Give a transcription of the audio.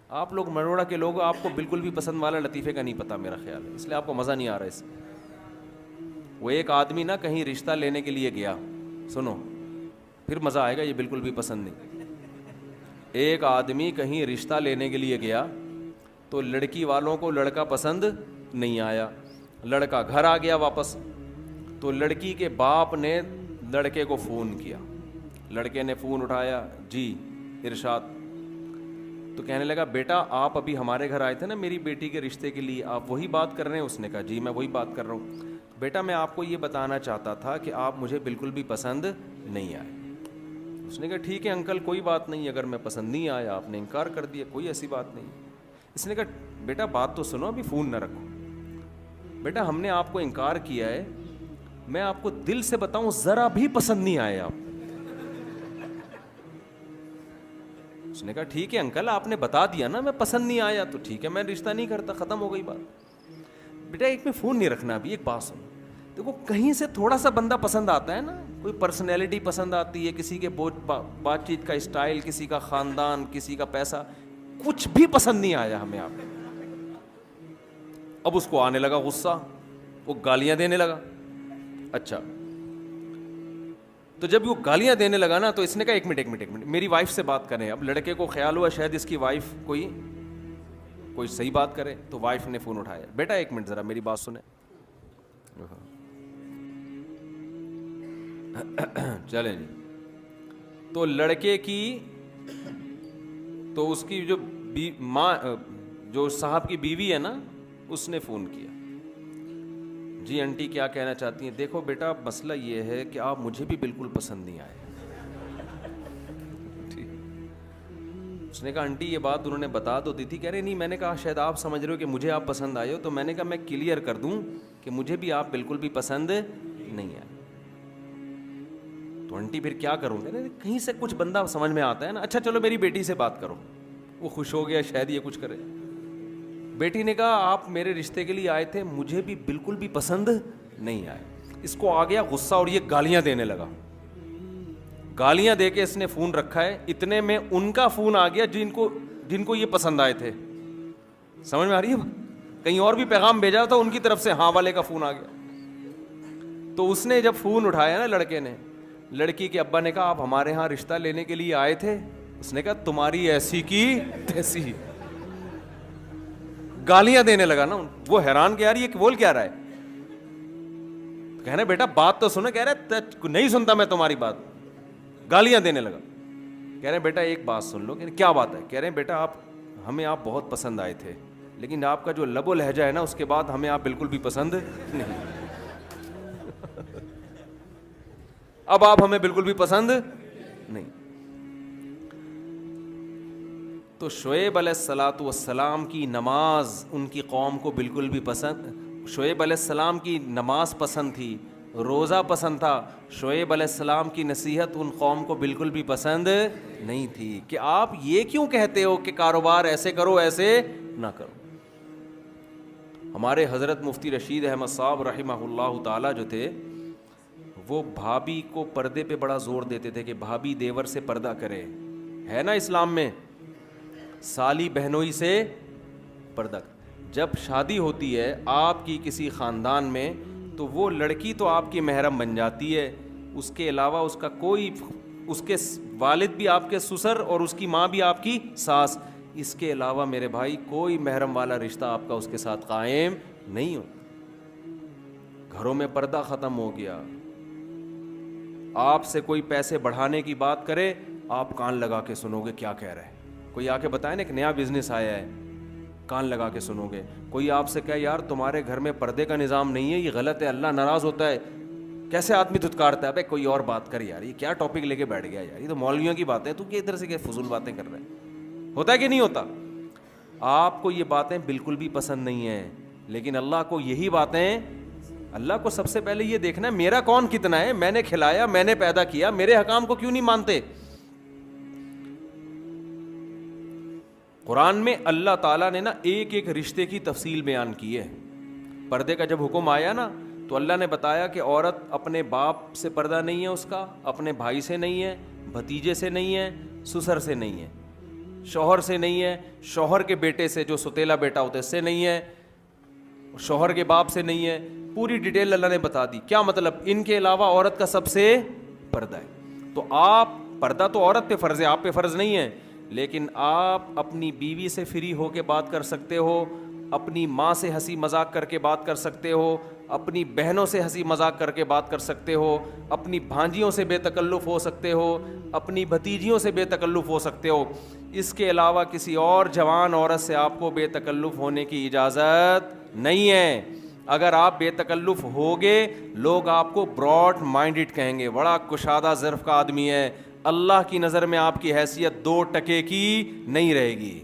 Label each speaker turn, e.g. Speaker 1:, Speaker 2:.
Speaker 1: آپ لوگ مروڑا کے لوگ، آپ کو بالکل بھی پسند والا لطیفے کا نہیں پتہ میرا خیال ہے، اس لیے آپ کو مزہ نہیں آ رہا اس میں. وہ ایک آدمی نا کہیں رشتہ لینے کے لیے گیا، سنو پھر مزہ آئے گا، یہ بالکل بھی پسند نہیں. ایک آدمی کہیں رشتہ لینے کے لیے گیا تو لڑکی والوں کو لڑکا پسند نہیں آیا. لڑکا گھر آ گیا واپس، تو لڑکی کے باپ نے لڑکے کو فون کیا. لڑکے نے فون اٹھایا، جی ارشاد. تو کہنے لگا بیٹا آپ ابھی ہمارے گھر آئے تھے نا میری بیٹی کے رشتے کے لیے، آپ وہی بات کر رہے ہیں؟ اس نے کہا جی میں وہی بات کر رہا ہوں. بیٹا میں آپ کو یہ بتانا چاہتا تھا کہ آپ مجھے بالکل بھی پسند نہیں آئے. اس نے کہا ٹھیک ہے انکل کوئی بات نہیں، اگر میں پسند نہیں آیا آپ نے انکار کر دیا، کوئی ایسی بات نہیں. اس نے کہا بیٹا بات تو سنو، ابھی فون نہ رکھو. بیٹا ہم نے آپ کو انکار کیا ہے، میں آپ کو دل سے بتاؤں ذرا بھی پسند نہیں آئے آپ. اس نے کہا ٹھیک ہے انکل آپ نے بتا دیا نا میں پسند نہیں آیا تو ٹھیک ہے میں رشتہ نہیں کرتا، ختم ہو گئی بات. بیٹا ایک میں فون نہیں رکھنا، ابھی ایک بات سنو. دیکھو کہیں سے تھوڑا سا بندہ پسند آتا ہے نا، کوئی پرسنالٹی پسند آتی ہے، کسی کے بات چیت کا اسٹائل، کسی کا خاندان، کسی کا پیسہ، کچھ بھی پسند نہیں آیا ہمیں آپ. اب اس کو آنے لگا غصہ، وہ گالیاں دینے لگا. اچھا تو جب وہ گالیاں دینے لگا نا تو اس نے کہا ایک منٹ میری وائف سے بات کریں. اب لڑکے کو خیال ہوا شاید اس کی وائف کوئی صحیح بات کرے، تو وائف نے فون اٹھایا. بیٹا ایک منٹ ذرا میری بات سنیں. چلیں جی. تو لڑکے کی تو اس کی جو ماں جو صاحب کی بیوی ہے نا اس نے فون کیا. جی آنٹی کیا کہنا چاہتی ہیں؟ دیکھو بیٹا مسئلہ یہ ہے کہ آپ مجھے بھی بالکل پسند نہیں آئے. اس نے کہا آنٹی یہ بات انہوں نے بتا تو دی تھی. کہہ رہے نہیں، میں نے کہا شاید آپ سمجھ رہے ہو کہ مجھے آپ پسند آئے ہو، تو میں نے کہا میں کلیئر کر دوں کہ مجھے بھی آپ بالکل بھی پسند نہیں آئے. تو آنٹی پھر کیا کروں؟ کہہ رہے کہیں سے کچھ بندہ سمجھ میں آتا ہے نا. اچھا چلو میری بیٹی سے بات کرو. وہ خوش ہو گیا شاید یہ کچھ کرے. بیٹی نے کہا آپ میرے رشتے کے لیے آئے تھے، مجھے بھی بالکل بھی پسند نہیں آئے. اس کو آ گیا غصہ اور یہ گالیاں دینے لگا. گالیاں دے کے اس نے فون رکھا ہے. اتنے میں ان کا فون آ گیا جن کو یہ پسند آئے تھے. سمجھ میں آ رہی ہے؟ کہیں اور بھی پیغام بھیجا تھا ان کی طرف سے، ہاں والے کا فون آ گیا. تو اس نے جب فون اٹھایا نا لڑکے نے، لڑکی کے ابا نے کہا آپ ہمارے ہاں رشتہ لینے کے لیے آئے تھے؟ اس نے کہا تمہاری ایسی کی تیسی. گالیاں دینے لگا نا. وہ حیران کہ یار یہ بول کیا رہا ہے. کہہ رہے بیٹا بات تو سنو. کہہ رہے نہیں سنتا میں تمہاری بات. گالیاں دینے لگا. کہہ رہے بیٹا ایک بات سن لو. کیا بات ہے؟ کہہ رہے بیٹا ہمیں آپ بہت پسند آئے تھے، لیکن آپ کا جو لب و لہجہ ہے نا اس کے بعد ہمیں آپ بالکل بھی پسند نہیں. اب آپ ہمیں بالکل بھی پسند نہیں. تو شعیب علیہ الصلاۃ والسلام کی نماز ان کی قوم کو بالکل بھی پسند، شعیب علیہ السلام کی نماز پسند تھی، روزہ پسند تھا. شعیب علیہ السلام کی نصیحت ان قوم کو بالکل بھی پسند نہیں تھی کہ آپ یہ کیوں کہتے ہو کہ کاروبار ایسے کرو ایسے نہ کرو. ہمارے حضرت مفتی رشید احمد صاحب رحمہ اللہ تعالی جو تھے، وہ بھابھی کو پردے پہ بڑا زور دیتے تھے کہ بھابھی دیور سے پردہ کرے. ہے نا اسلام میں سالی بہنوئی سے پردہ. جب شادی ہوتی ہے آپ کی کسی خاندان میں تو وہ لڑکی تو آپ کی محرم بن جاتی ہے، اس کے علاوہ اس کا کوئی، اس کے والد بھی آپ کے سسر اور اس کی ماں بھی آپ کی ساس، اس کے علاوہ میرے بھائی کوئی محرم والا رشتہ آپ کا اس کے ساتھ قائم نہیں ہو. گھروں میں پردہ ختم ہو گیا. آپ سے کوئی پیسے بڑھانے کی بات کرے آپ کان لگا کے سنو گے کیا کہہ رہا ہے. کوئی آ کے بتائے نا ایک نیا بزنس آیا ہے، کان لگا کے سنو گے. کوئی آپ سے کہے یار تمہارے گھر میں پردے کا نظام نہیں ہے، یہ غلط ہے، اللہ ناراض ہوتا ہے، کیسے آدمی دھتکارتا ہے. بھائی کوئی اور بات کر یار، یہ کیا ٹاپک لے کے بیٹھ گیا یار، یہ تو مولویوں کی باتیں، تو کہ ادھر سے کہ فضول باتیں کر رہے ہیں. ہوتا ہے کہ نہیں ہوتا؟ آپ کو یہ باتیں بالکل بھی پسند نہیں ہیں، لیکن اللہ کو یہی باتیں، اللہ کو سب سے پہلے یہ دیکھنا ہے میرا کون کتنا ہے، میں نے کھلایا، میں نے پیدا کیا، میرے حکام کو کیوں نہیں مانتے. قرآن میں اللہ تعالیٰ نے نا ایک ایک رشتے کی تفصیل بیان کی ہے. پردے کا جب حکم آیا نا تو اللہ نے بتایا کہ عورت اپنے باپ سے پردہ نہیں ہے، اس کا اپنے بھائی سے نہیں ہے، بھتیجے سے نہیں ہے، سسر سے نہیں ہے. شوہر سے نہیں ہے, شوہر کے بیٹے سے جو ستیلا بیٹا ہوتا ہے اس سے نہیں ہے, شوہر کے باپ سے نہیں ہے. پوری ڈیٹیل اللہ نے بتا دی. کیا مطلب؟ ان کے علاوہ عورت کا سب سے پردہ ہے. تو آپ پردہ تو عورت پہ فرض ہے, آپ پہ فرض نہیں ہے, لیکن آپ اپنی بیوی سے فری ہو کے بات کر سکتے ہو, اپنی ماں سے ہنسی مذاق کر کے بات کر سکتے ہو, اپنی بہنوں سے ہنسی مذاق کر کے بات کر سکتے ہو, اپنی بھانجیوں سے بے تکلف ہو سکتے ہو, اپنی بھتیجیوں سے بے تکلف ہو سکتے ہو. اس کے علاوہ کسی اور جوان عورت سے آپ کو بے تکلف ہونے کی اجازت نہیں ہے. اگر آپ بے تکلف ہوگے لوگ آپ کو براڈ مائنڈڈ کہیں گے, بڑا کشادہ ظرف کا آدمی ہے. اللہ کی نظر میں آپ کی حیثیت 2% کی نہیں رہے گی.